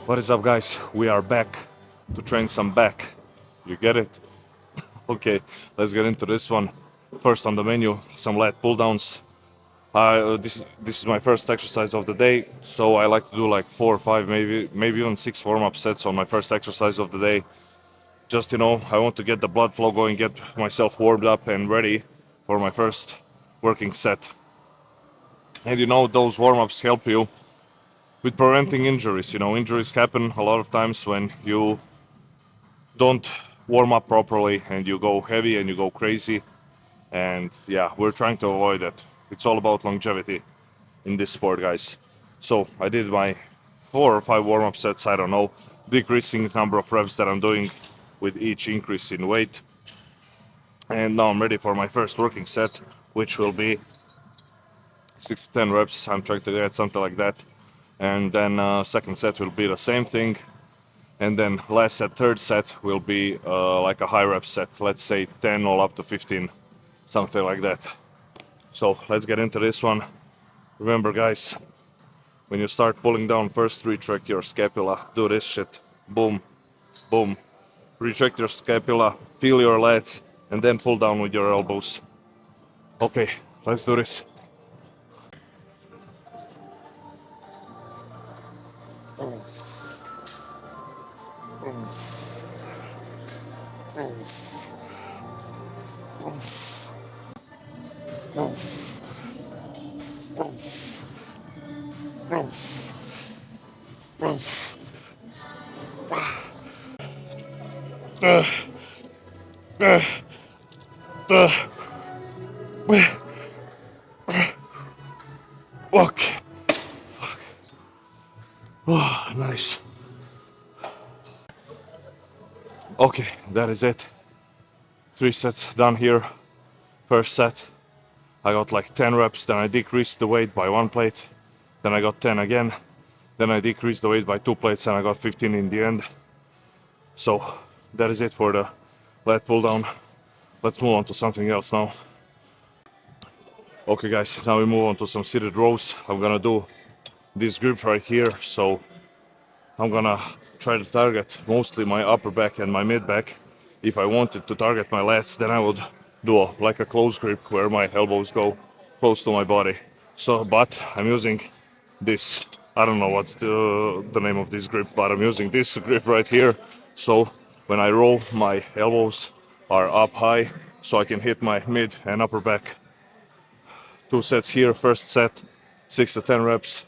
What is up, guys? We are back to train some back. You get it? Okay, let's get into this one. First on the menu, some lat pull downs. This is my first exercise of the day, so I like to do like 4 or 5, maybe even 6 warm-up sets on my first exercise of the day. Just I want to get the blood flow going, get myself warmed up and ready for my first working set. And those warm-ups help you with preventing injuries. Injuries happen a lot of times when you don't warm up properly and you go heavy and you go crazy. And yeah, we're trying to avoid that. It's all about longevity in this sport, guys. So I did my 4 or 5 warm-up sets, I don't know, decreasing the number of reps that I'm doing with each increase in weight. And now I'm ready for my first working set, which will be 6 to 10 reps. I'm trying to get something like that. And then second set will be the same thing. And then last set, third set will be like a high rep set. Let's say 10 or up to 15, something like that. So let's get into this one. Remember, guys, when you start pulling down, first retract your scapula. Do this shit. Boom, boom. Retract your scapula, feel your lats, and then pull down with your elbows. Okay, let's do this. Okay. Oh, nice. Okay, that is it. 3 sets done here. First set, I got like 10 reps, then I decreased the weight by 1 plate. Then I got 10 again. Then I decreased the weight by 2 plates and I got 15 in the end. So that is it for the lat pull down. Let's move on to something else now. Okay, guys, now we move on to some seated rows. I'm gonna do this grip right here. So I'm gonna try to target mostly my upper back and my mid back. If I wanted to target my lats, then I would do like a close grip where my elbows go close to my body. So, but I'm using this. I don't know what's the name of this grip, but I'm using this grip right here. So when I roll, my elbows are up high, so I can hit my mid and upper back. 2 sets here. First set, 6 to 10 reps.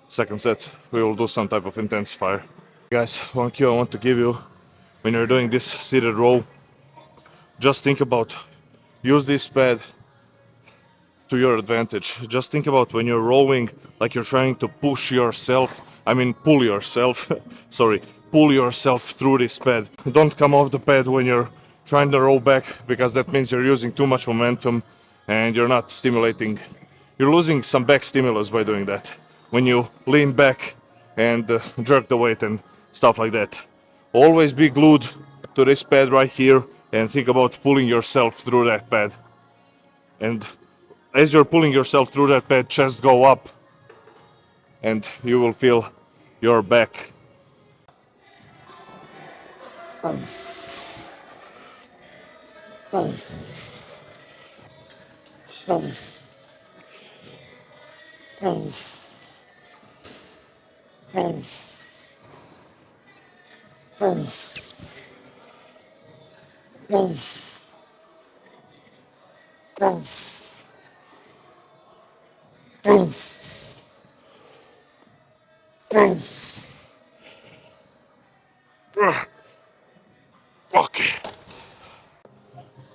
Second set, we will do some type of intensifier. Guys, one cue I want to give you when you're doing this seated row, just think about, use this pad to your advantage. Just think about when you're rowing, like you're trying to pull yourself, sorry, pull yourself through this pad. Don't come off the pad when you're trying to row back, because that means you're using too much momentum and you're not stimulating. You're losing some back stimulus by doing that. When you lean back and jerk the weight and stuff like that. Always be glued to this pad right here and think about pulling yourself through that pad. And as you're pulling yourself through that pad, chest go up and you will feel your back.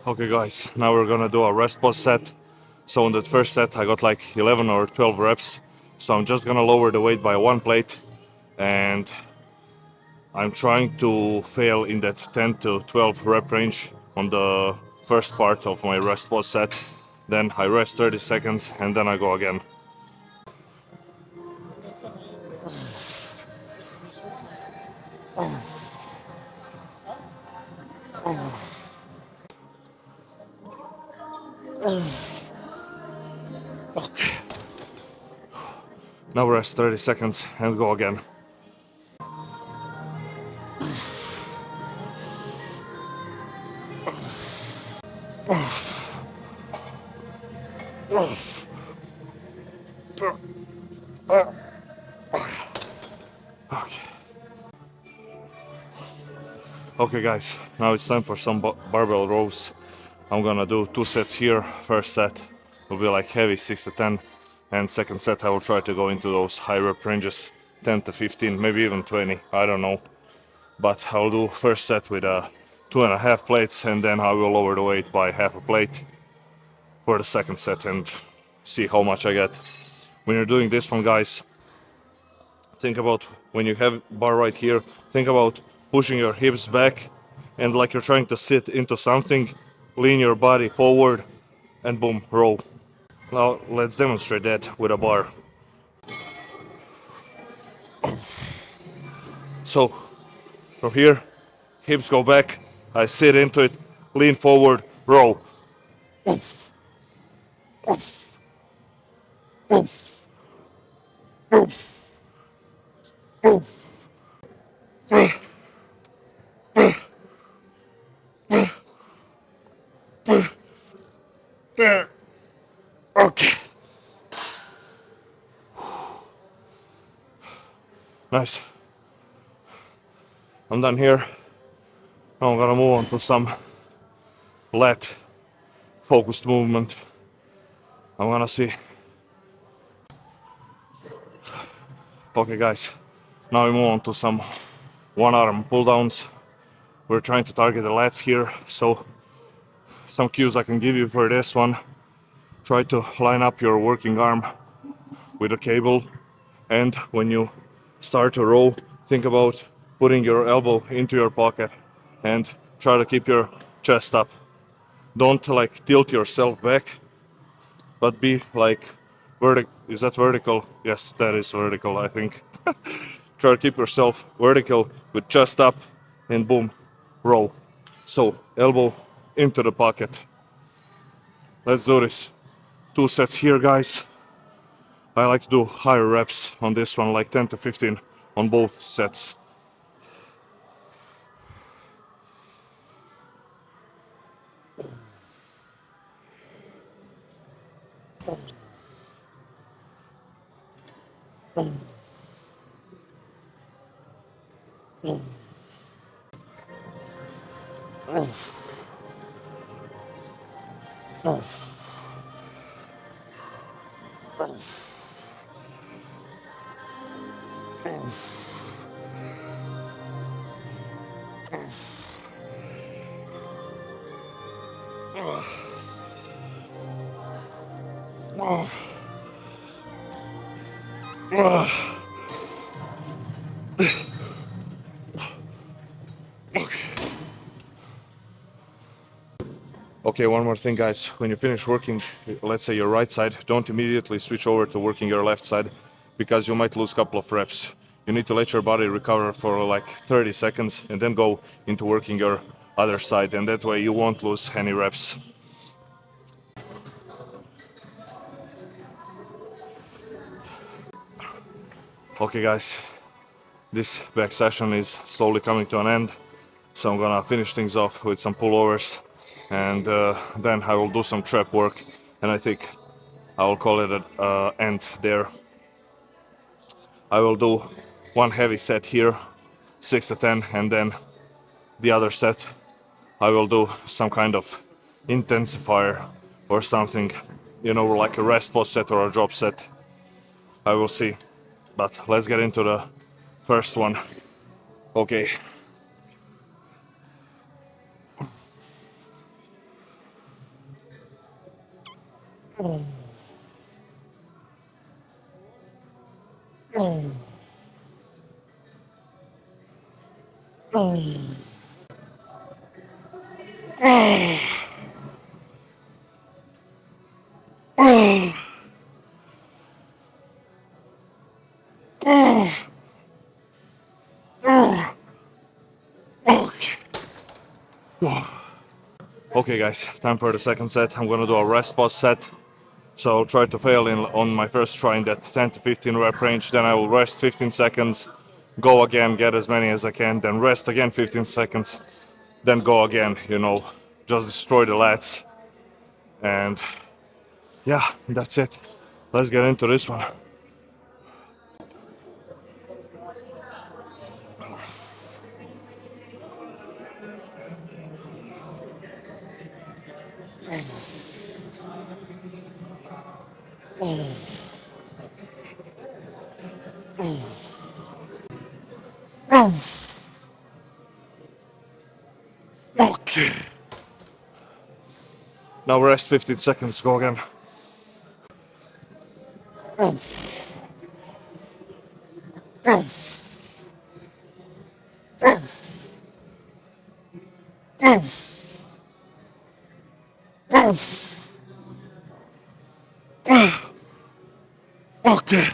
Okay, guys, now we're gonna do a rest pause set. So in that first set I got like 11 or 12 reps. So I'm just gonna lower the weight by 1 plate and I'm trying to fail in that 10 to 12 rep range on the first part of my rest pause set. Then I rest 30 seconds and then I go again. Now rest 30 seconds and go again. Okay guys, now it's time for some barbell rows. I'm gonna do 2 sets here. First set will be like heavy 6 to 10, and second set I will try to go into those high rep ranges, 10 to 15, maybe even 20, I don't know. But I'll do first set with 2.5 plates, and then I will lower the weight by half a plate for the second set and see how much I get. When you're doing this one, guys, think about when you have bar right here, think about pushing your hips back and like you're trying to sit into something, lean your body forward and boom, row. Now let's demonstrate that with a bar. So from here, hips go back, I sit into it, lean forward, row. Okay. Nice. I'm done here. Now I'm gonna move on to some lat focused movement. I'm gonna see. Okay guys, now we move on to some one arm pull downs. We're trying to target the lats here, so some cues I can give you for this one. Try to line up your working arm with a cable, and when you start to row, think about putting your elbow into your pocket and try to keep your chest up. Don't like tilt yourself back, but be like vertical. Is that vertical? Yes, that is vertical, I think. Try to keep yourself vertical with chest up and boom, row. So elbow into the pocket. Let's do this. 2 sets here, guys. I like to do higher reps on this one, like 10 to 15 on both sets. Okay, one more thing, guys. When you finish working, let's say your right side, don't immediately switch over to working your left side because you might lose a couple of reps. You need to let your body recover for like 30 seconds and then go into working your other side, and that way you won't lose any reps. Okay, guys, this back session is slowly coming to an end, so I'm gonna finish things off with some pullovers, and then I will do some trap work, and I think I will call it an end there. I will do one heavy set here, 6 to 10, and then the other set I will do some kind of intensifier or something, you know, like a rest pause set or a drop set. I will see. But let's get into the first one. Okay. Okay guys, time for the second set. I'm gonna do a rest pause set. So I'll try to fail on my first try in that 10 to 15 rep range, then I will rest 15 seconds, go again, get as many as I can, then rest again 15 seconds, then go again, you know, just destroy the lats. And Yeah, that's it. Let's get into this one. Okay. Now rest 15 seconds, go again. Okay.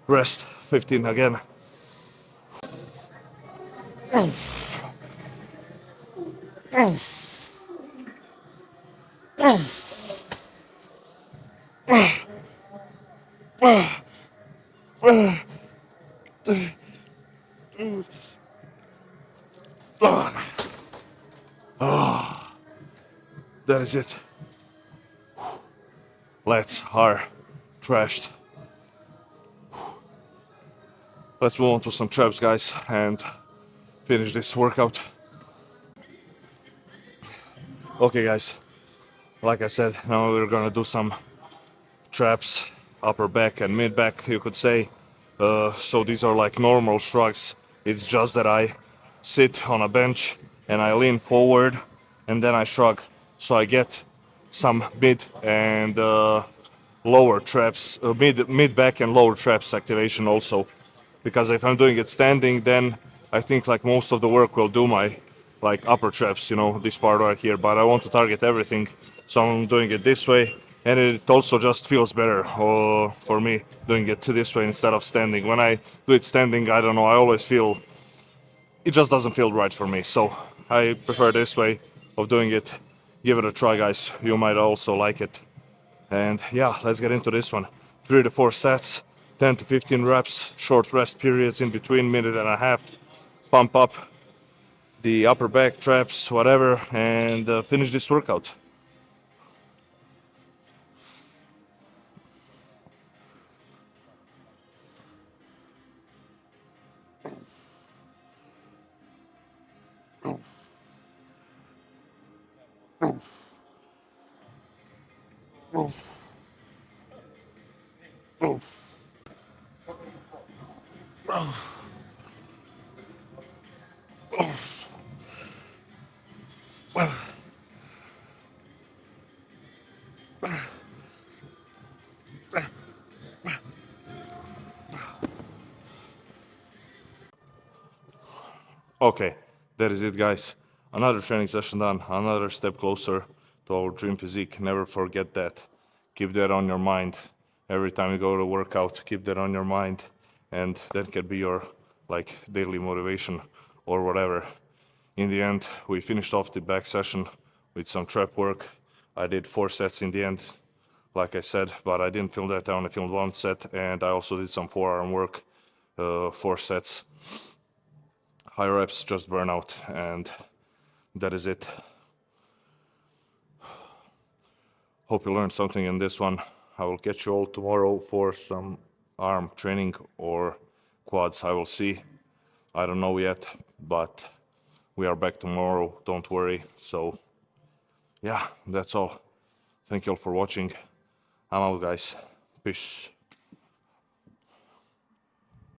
Rest 15 again. That is it. Lats are trashed. Let's move on to some traps, guys, and finish this workout. Okay, guys, like I said, now we're gonna do some traps, upper back and mid back, you could say. So these are like normal shrugs. It's just that I sit on a bench and I lean forward and then I shrug. So I get some mid and lower traps, mid back and lower traps activation also. Because if I'm doing it standing, then I think like most of the work will do my like upper traps, you know, this part right here. But I want to target everything, so I'm doing it this way, and it also just feels better for me doing it this way instead of standing. When I do it standing, I don't know, I always feel it just doesn't feel right for me. So I prefer this way of doing it. Give it a try, guys. You might also like it. And yeah, let's get into this one. 3 to 4 sets, 10 to 15 reps, short rest periods in between, minute and a half. Pump up the upper back, traps, whatever, and finish this workout. Okay, that is it, guys. Another training session done, another step closer to our dream physique. Never forget that. Keep that on your mind. Every time you go to workout, keep that on your mind, and that can be your like daily motivation or whatever. In the end, we finished off the back session with some trap work. I did 4 sets in the end, like I said, but I didn't film that down. I filmed 1 set, and I also did some forearm work, 4 sets. High reps, just burnout, and that is it. Hope you learned something in this one. I will catch you all tomorrow for some arm training or quads. I will see. I don't know yet, but we are back tomorrow. Don't worry. So, yeah, that's all. Thank you all for watching. I'm out, guys. Peace.